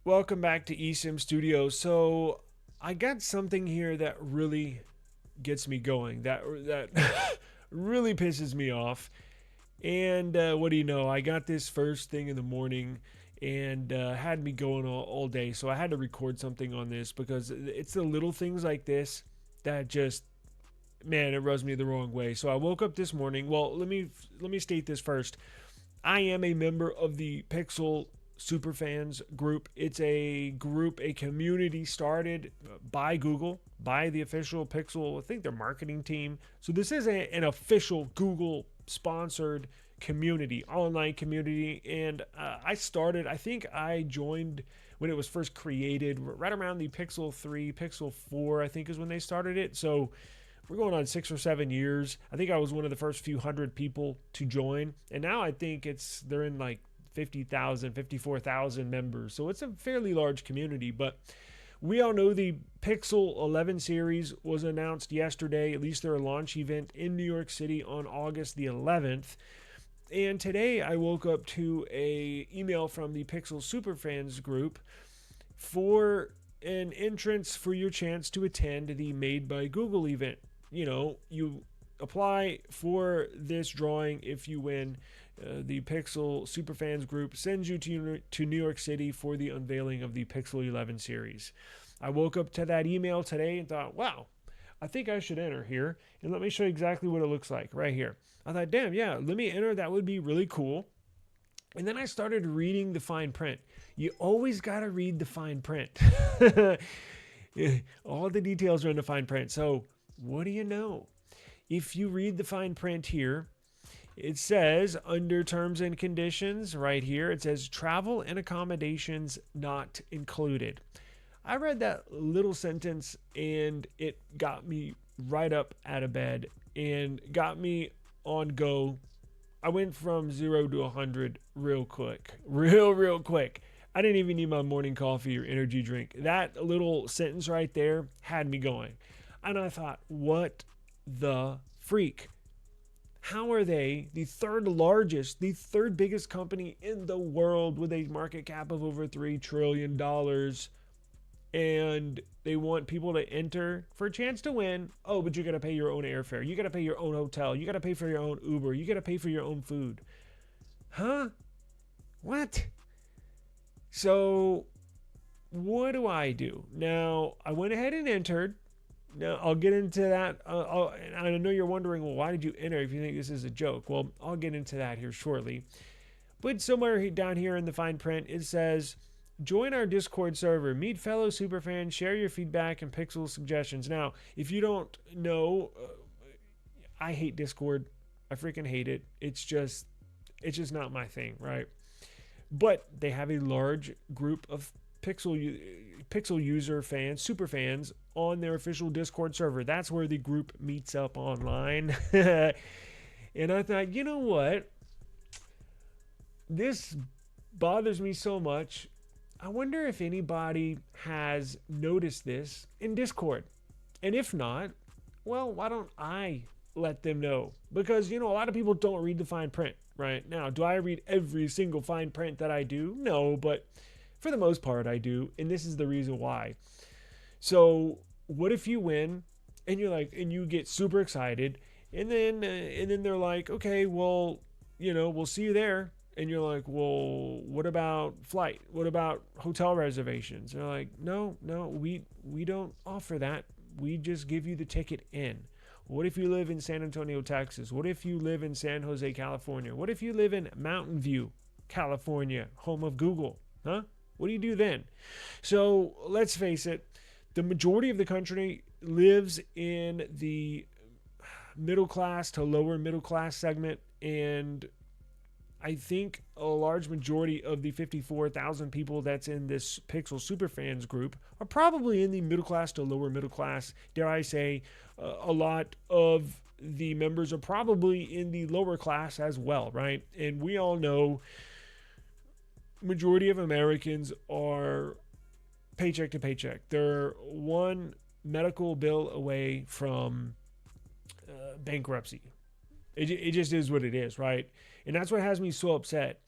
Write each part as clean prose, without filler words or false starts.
Welcome back to eSIM Studio. So I got something here that really gets me going. That really pisses me off. And what do you know? I got this first thing in the morning and had me going all day. So I had to record something on this because it's the little things like this that just, man, it rubs me the wrong way. So I woke up this morning. Well, let me state this first. I am a member of the Pixel SuperFans group. It's a group, a community started by Google, by the official Pixel, I think their marketing team. So this is an official Google sponsored community, online community. And I think I joined when it was first created, right around the Pixel 3, Pixel 4, I think is when they started it. So we're going on 6 or 7 years. I think I was one of the first few hundred people to join, and now I think they're in like 50,000, 54,000 members. So it's a fairly large community. But we all know the Pixel 11 series was announced yesterday, at least their launch event in New York City on August the 11th. And today I woke up to a email from the Pixel Superfans group for an entrance for your chance to attend the Made by Google event. You apply for this drawing if you win. The Pixel Superfans group sends you to New York City for the unveiling of the Pixel 11 series. I woke up to that email today and thought, wow, I think I should enter here. And let me show you exactly what it looks like right here. I thought, damn, yeah, let me enter. That would be really cool. And then I started reading the fine print. You always got to read the fine print. All the details are in the fine print. So what do you know? If you read the fine print here, it says under terms and conditions right here, it says travel and accommodations not included. I read that little sentence and it got me right up out of bed and got me on go. I went from 0 to 100 real quick. Real quick. I didn't even need my morning coffee or energy drink. That little sentence right there had me going. And I thought, what the freak? How are they the third largest, the third biggest company in the world with a market cap of over $3 trillion? And they want people to enter for a chance to win. Oh, but you got to pay your own airfare. You got to pay your own hotel. You got to pay for your own Uber. You got to pay for your own food. Huh? What? So what do I do? Now, I went ahead and entered. Now, I'll get into that. I know you're wondering, well, why did you enter if you think this is a joke? Well, I'll get into that here shortly. But somewhere down here in the fine print, it says, join our Discord server, meet fellow superfans, share your feedback and Pixel suggestions. Now, if you don't know, I hate Discord. I freaking hate it. It's just not my thing, right? But they have a large group of Pixel user fans, super fans, on their official Discord server. That's where the group meets up online. And I thought, you know what? This bothers me so much. I wonder if anybody has noticed this in Discord. And if not, well, why don't I let them know? Because, a lot of people don't read the fine print, right? Now, do I read every single fine print that I do? No, but for the most part, I do. And this is the reason why. So what if you win and you get super excited and then they're like, okay, well, we'll see you there. And you're like, well, what about flight? What about hotel reservations? They're like, no, we don't offer that. We just give you the ticket in. What if you live in San Antonio, Texas? What if you live in San Jose, California? What if you live in Mountain View, California, home of Google? Huh? What do you do then? So let's face it, the majority of the country lives in the middle class to lower middle class segment, and I think a large majority of the 54,000 people that's in this Pixel Superfans group are probably in the middle class to lower middle class. Dare I say, a lot of the members are probably in the lower class as well, right? And we all know majority of Americans are paycheck to paycheck. They're one medical bill away from bankruptcy. It just is what it is, right? And that's what has me so upset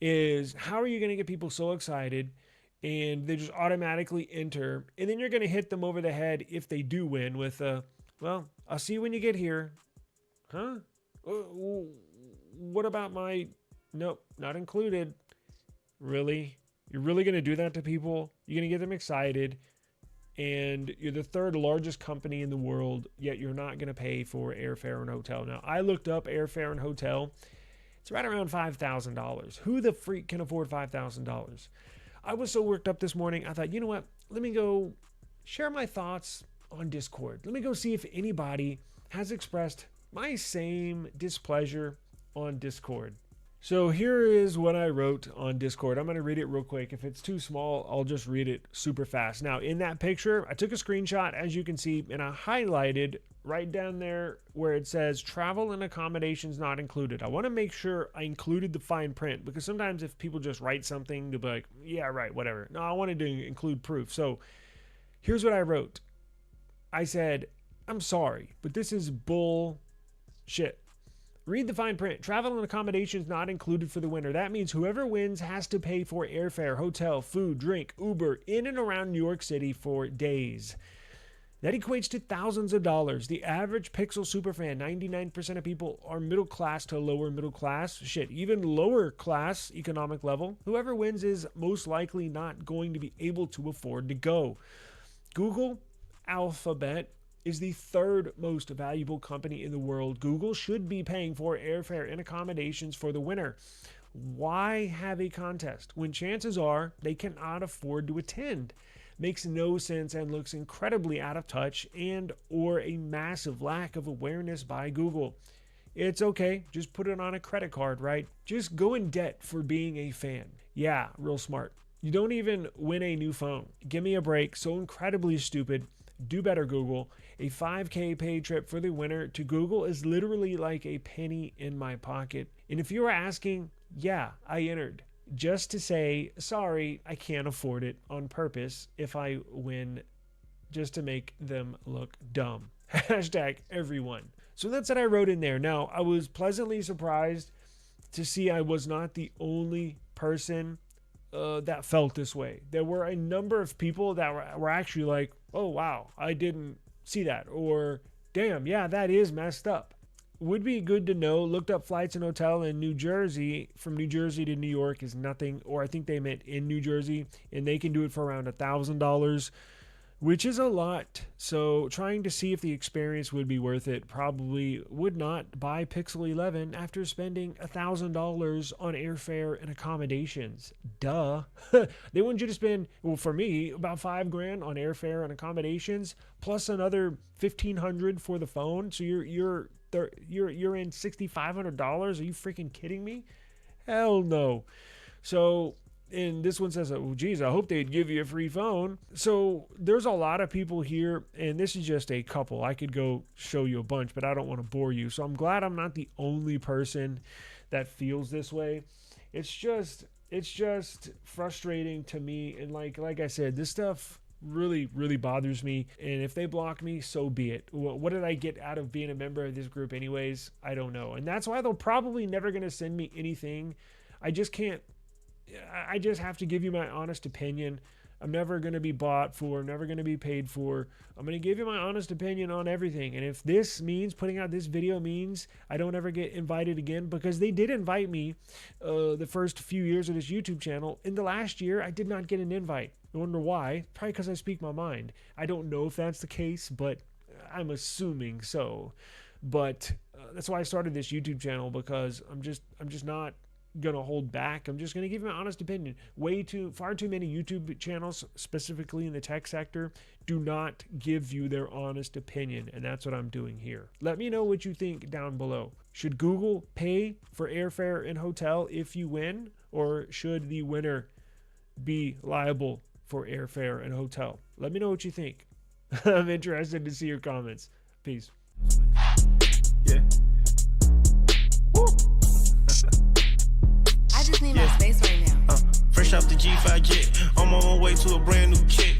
is how are you going to get people so excited and they just automatically enter. And then you're going to hit them over the head if they do win with well, I'll see you when you get here. Huh? What about my, nope, not included. Really? You're really going to do that to people? You're going to get them excited, and you're the third largest company in the world, yet you're not going to pay for airfare and hotel. Now, I looked up airfare and hotel. It's right around $5,000. Who the freak can afford $5,000? I was so worked up this morning, I thought, you know what? Let me go share my thoughts on Discord. Let me go see if anybody has expressed my same displeasure on Discord. So here is what I wrote on Discord. I'm going to read it real quick. If it's too small, I'll just read it super fast. Now, in that picture, I took a screenshot, as you can see, and I highlighted right down there where it says travel and accommodations not included. I want to make sure I included the fine print, because sometimes if people just write something, they'll be like, yeah, right, whatever. No, I wanted to include proof. So here's what I wrote. I said, I'm sorry, but this is bullshit. Read the fine print. Travel and accommodations not included for the winner. That means whoever wins has to pay for airfare, hotel, food, drink, Uber in and around New York City for days. That equates to thousands of dollars. The average Pixel superfan, 99% of people are middle class to lower middle class. Shit, even lower class economic level. Whoever wins is most likely not going to be able to afford to go. Google, Alphabet, is the third most valuable company in the world. Google should be paying for airfare and accommodations for the winner. Why have a contest when chances are they cannot afford to attend? Makes no sense and looks incredibly out of touch and or a massive lack of awareness by Google. It's okay, just put it on a credit card, right? Just go in debt for being a fan. Yeah, real smart. You don't even win a new phone. Give me a break. So incredibly stupid. Do better, Google. A $5,000 paid trip for the winner to Google is literally like a penny in my pocket. And if you were asking, yeah, I entered. Just to say, sorry, I can't afford it on purpose if I win, just to make them look dumb. Hashtag everyone. So that's what I wrote in there. Now, I was pleasantly surprised to see I was not the only person that felt this way. There were a number of people that were actually like, oh, wow, I didn't see that. Or, damn, yeah, that is messed up. Would be good to know. Looked up flights and hotel in New Jersey. From New Jersey to New York is nothing. Or I think they meant in New Jersey. And they can do it for around $1,000, which is a lot. So trying to see if the experience would be worth it. Probably would not buy Pixel 11 after spending $1,000 on airfare and accommodations. Duh. They want you to spend, well, for me, about $5,000 on airfare and accommodations, plus another $1,500 for the phone. So you're in $6,500. Are you freaking kidding me? Hell no. So, and this one says, oh, geez, I hope they'd give you a free phone. So there's a lot of people here, and this is just a couple. I could go show you a bunch, but I don't want to bore you. So I'm glad I'm not the only person that feels this way. It's just frustrating to me. And like I said, this stuff really bothers me. And if they block me, so be it. What did I get out of being a member of this group anyways? I don't know. And that's why they're probably never going to send me anything. I just have to give you my honest opinion. I'm never going to be bought for. I'm never going to be paid for. I'm going to give you my honest opinion on everything. And if this means putting out this video means I don't ever get invited again, because they did invite me the first few years of this YouTube channel. In the last year, I did not get an invite. I wonder why. Probably because I speak my mind. I don't know if that's the case, but I'm assuming so. But that's why I started this YouTube channel, because I'm just not gonna hold back. I'm just gonna give my honest opinion. Far too many YouTube channels, specifically in the tech sector, do not give you their honest opinion, and that's what I'm doing here. Let me know what you think down below. Should Google pay for airfare and hotel if you win, or should the winner be liable for airfare and hotel? Let me know what you think. I'm interested to see your comments. Peace. Yeah. Woo. I just need my space right now. Fresh off the G5 jet, I'm on my way to a brand new kit.